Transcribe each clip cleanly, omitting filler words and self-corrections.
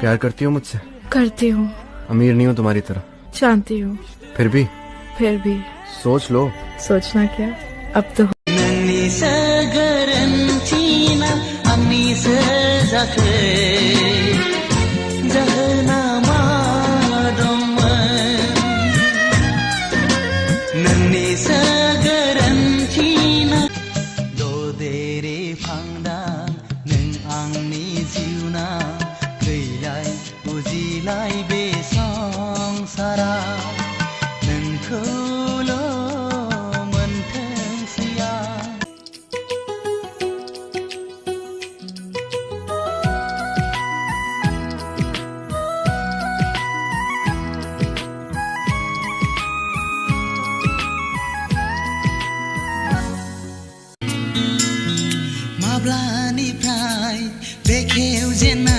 प्यार करती हो मुझसे? करती हूँ। अमीर नहीं हूँ तुम्हारी तरह। जानती हूँ। फिर भी सोच लो। सोचना क्या, अब तो माब्लानिफ्राय बेखेव जेना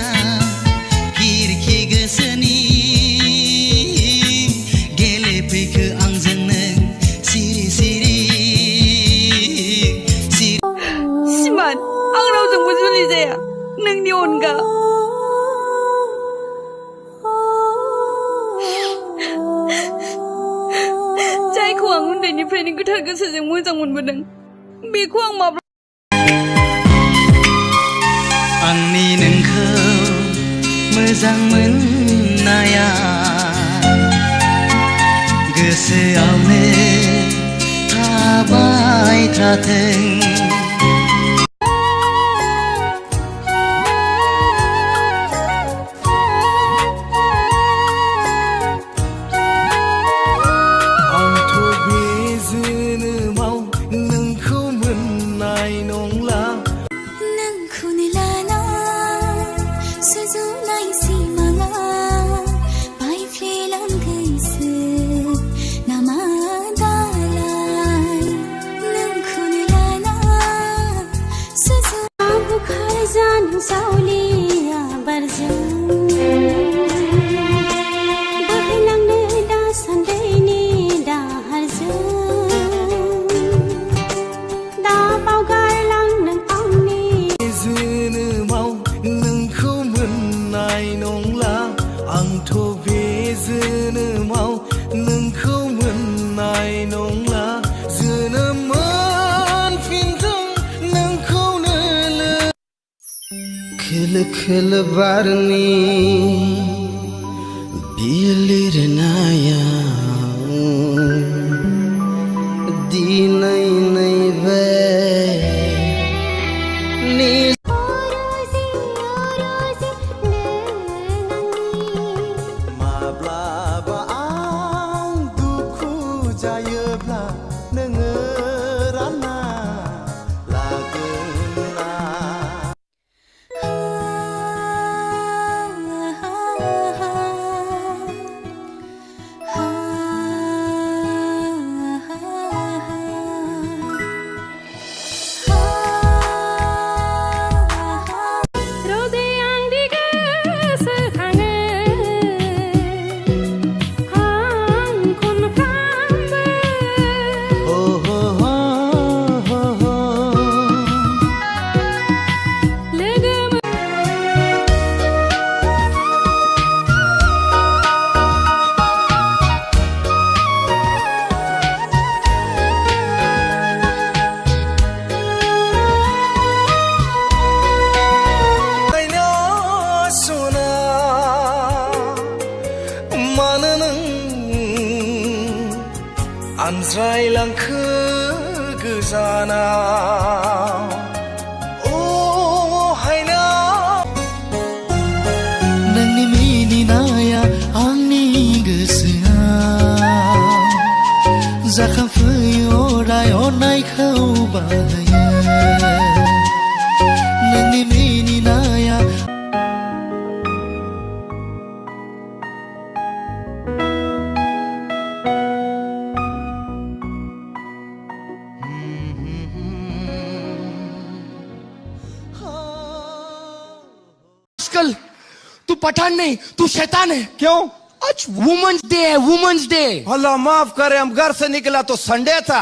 खिरखि गोसोनि गेलेफैखो आंजों नों सिरि सिरि सिमान आं रावजोंबो जुलि जाया नोंनि अनगा। जायखौ आं उन्दैनिफ्रायनो गोथार गोसोजों मोजां मोनबोदों बेखौ आं माब्ला आंनि नोंखौ मोजां मोननाया गोसोआवनो थाबाय थाथों। सावलिया बारजों बोहैलांनो दासान्दिनि दाहारजों दा बावगारलांदों आंनि जोनोमाव नोंखौ मोननाय नंला आंथ' बे जोनोमाव नोंखौ मोननाय नंला जोनोम मोनफिनथों नोंखौनो खोलो खोलो बारनि बिलिरनायाव दिनै नैबे माब्लाबा आं दुखु जायोब्ला नोङो रानना लागोनना आनज्रायलांखो गोजानाव अहायना नोंनि मिनिनाया आंनि गोसोआव जाखांफैयो अराय अननायखौ बाहायो नोंनि मिनिनाया तू पठान नहीं तू शैतान है। क्यों? आज वुमेन्स डे है, वुमेन्स डे। अल्लाह माफ करे, हम घर से निकला तो संडे था।